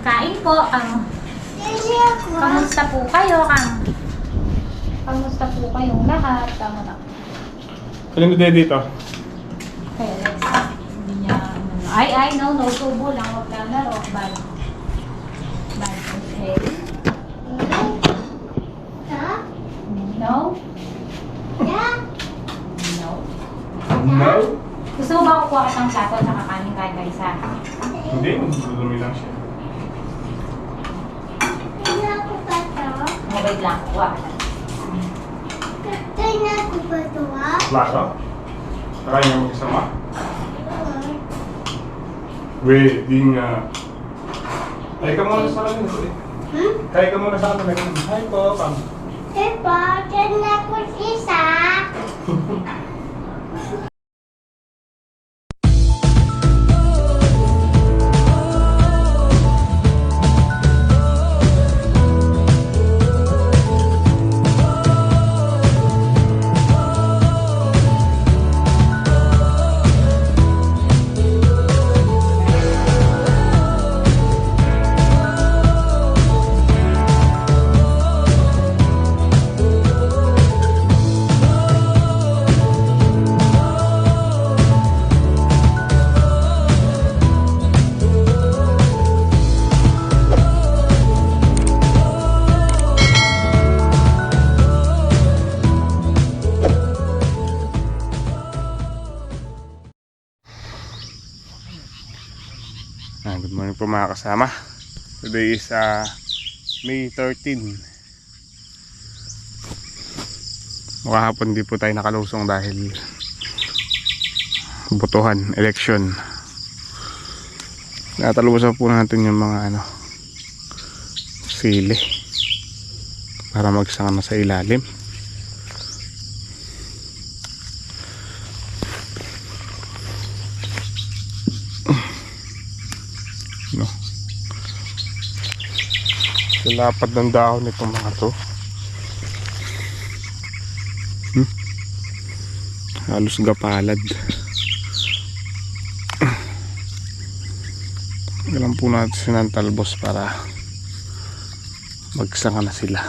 Kain po, kamusta po kayo, kamusta po kayong lahat? Tama na. Alin mo dito? Okay, let's hindi niya, no, subo lang, huwag lang laro. Bye. Bye, okay. No? No? No? Gusto mo ba kukuha ka ng plato at kakanin kahit ka isa? Hindi, magdudumi lang siya. Wait lang, kuha ka. Klaro? Kaya niya mag-isama? Pwede nga. Kaya ka muna sa kanila. Kaya ka muna sa kanila. Hi po, Pam. Good morning po mga kasama. Today is May 13. Makahapon di po tayo nakalusong dahil botohan, election. Natalusan po natin yung mga sili para magsanga na sa ilalim. No. Sa lapad ng dahon itong mga to. Halos gapalad. Galang po natin sinantalbos para magsanga na sila.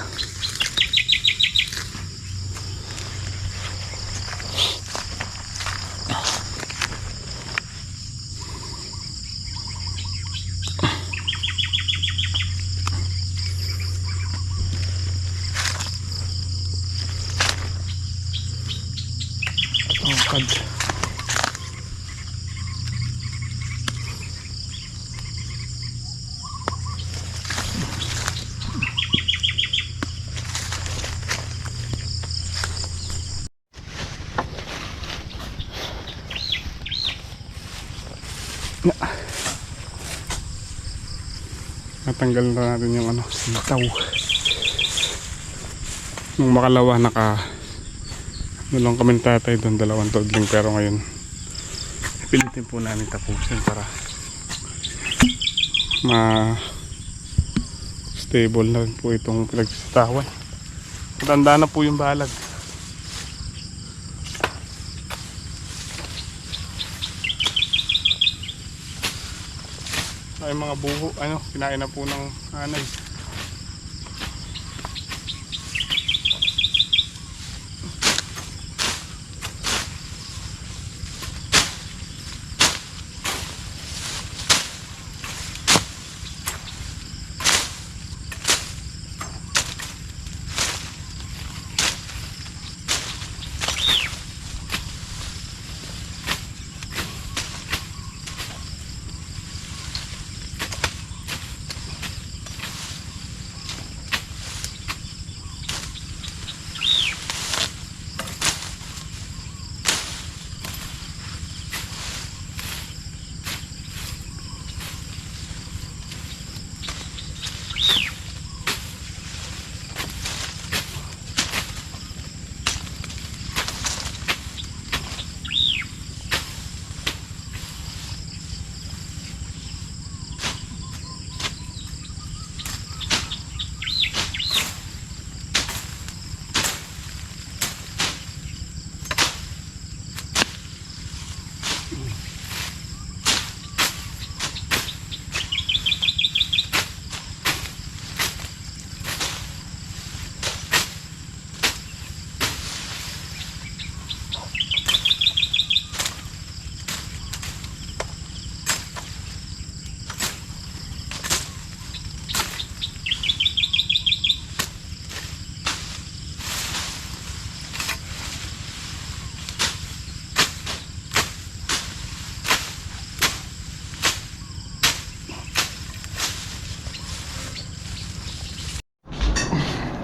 Kad. Natanggal na natin yung sitaw. Nung makalawa lang kami tatay doon, 2 tudling, pero ngayon pilitin po namin tapusin para stable na rin po itong pinagsisitawan. Matanda na po yung balag. Ay mga buho, kinain na po ng anay.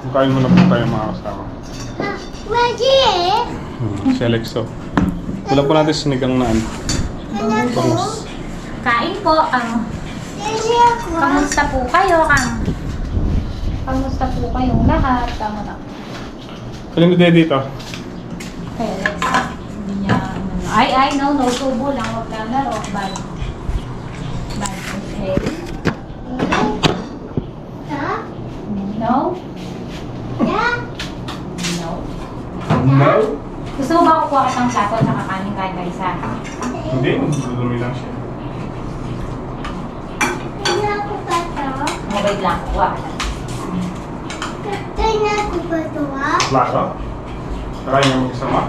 Kain muna po tayo mga kasama. Magic! Si Alexo. Wala po natin sinigang na ano. Bangus. Kain po. Kamusta po kayo? Kamusta po kayong lahat? Tama na. Kanino tayo dito? Okay, let's hindi niya, ay, no, subo lang, wag lalaro, bye. Bye, okay. No? No? No. Gusto mo ba kukuha kitang plato at kakanin kahit ka isa? Hindi, magdudumi lang siya. Wait lang, kuha ka lang. Plato? Kakain yung isama?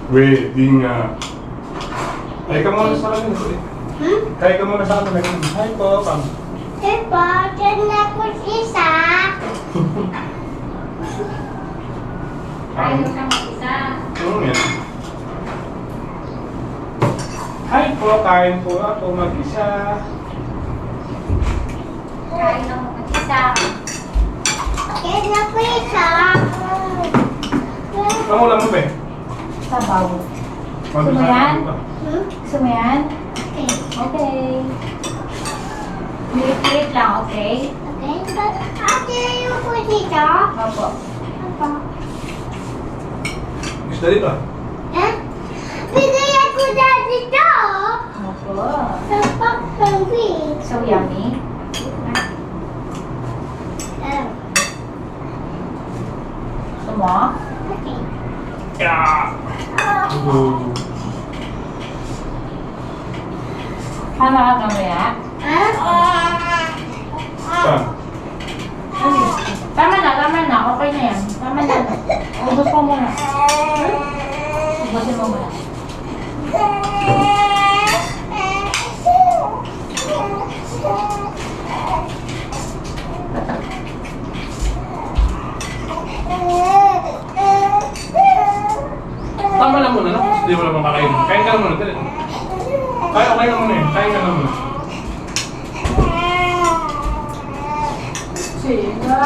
Pwede nga. Kaya ka muna sa akin. Kaya ka muna sa akin. Hi po, Pam. Ayaw ka mag-isa. Yan. Hi po, kain po ako mag-isa. Kain ako mag-isa. Kamu lang mo ba? Sabaw. Gusto mo yan? Gusto mo yan? Okay. Pilit-pilit lang, okay? Opo. Gusto dito? Opo. So yummy. Gusto mo? Yeah! Hama ka mamaya? Saan? Tama na. Okay na yan. Tama na. Ubus mo muna. Ubusin mo muna. Tama lang muna, no? Hindi mo naman kakain. Kain ka lang muna, dali. Kain ka muna eh. Kain ka lang muna. Sina!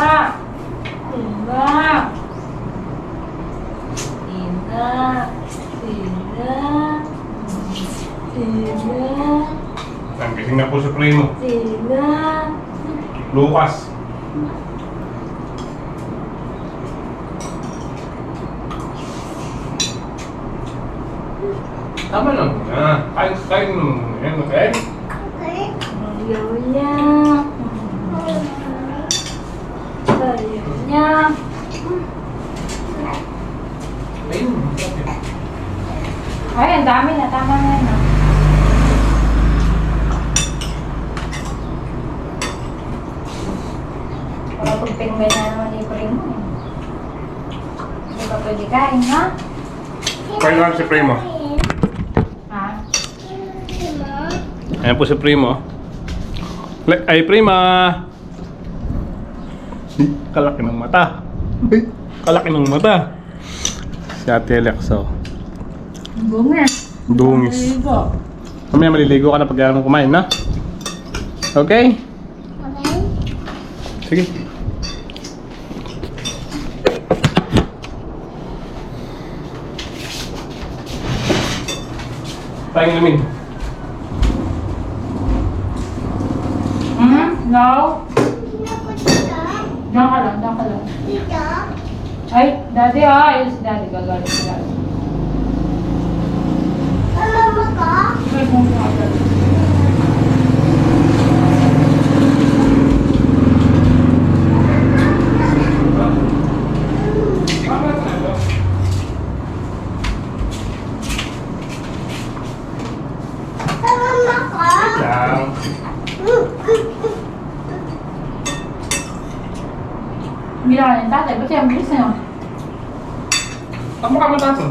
Sina! Sina! Sina! Sina! Saan? Kasing na po sa primo. Sina! Lucas. Tama lang muna. Kain mo muna yan, okay? Ayaw niya. Ayaw niya. Kain mo. Ay, ang dami na. Tama na yan. ah. Para pagpingway na naman i-pring mo. eh. Hindi ka pwede kain, ha? Kain lang si primo. Ha? Ayan po si primo. Ay, prima! Kalaki ng mata. Kalaki ng mata. Si Ate Alexo. Bungis. Dungis. Mamaya maliligo ka na pag yan kumain, na? Okay? Sige. Tayong namin. No. Diyan ka lang. Ay, daddy ayos si daddy. Gagalit si daddy. Ay, kung gagalit. Lang. Hindi na kanin tatay. Ba't yung bilis na yun? Ang mukha mo taso.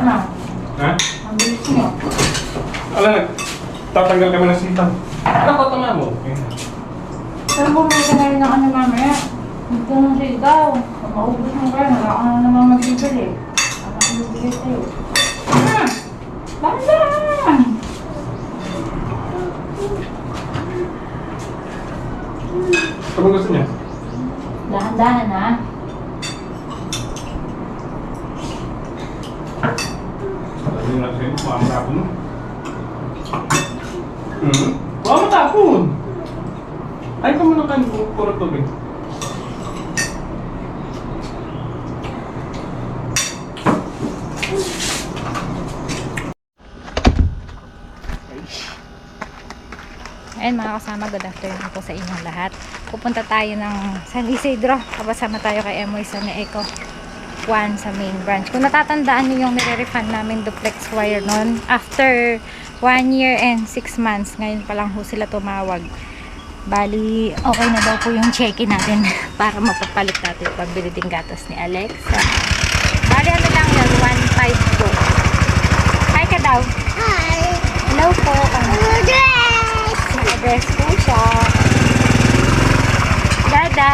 Ano? Ha? Ang bilis niyo. Ala, tatanggal kami ng sitaw. Ano ko tama mo? Pero bumili ka na rin ng ano mamaya. Huwag ka nang sigaw. Pag maubos mo kayo, wala ka na naman magbibili. Wala ka magbibili sa'yo. Bandan! Ano gusto niya? Dahan ha. Sabi nga sa'yo, mamatapon mo. Mamatapon! Ay ka mo na kain, puro tubig. Ayan mga kasama, good afternoon po sa inyong lahat. Pupunta tayo ng San Isidro. Kapasama tayo kay Emoy sa Eco 1 sa main branch. Kung natatandaan nyo yung nire-refund namin duplex wire nun, after 1 year and 6 months, ngayon pa lang ho sila tumawag. Bali, okay na daw po yung check-in natin para mapapalit natin yung pagbili ding gatas ni Alexa. Bali, ano lang yun, 1.5 po. Hi ka daw. Hi! Hello po. Dress! Naka-dress po siya. Dada!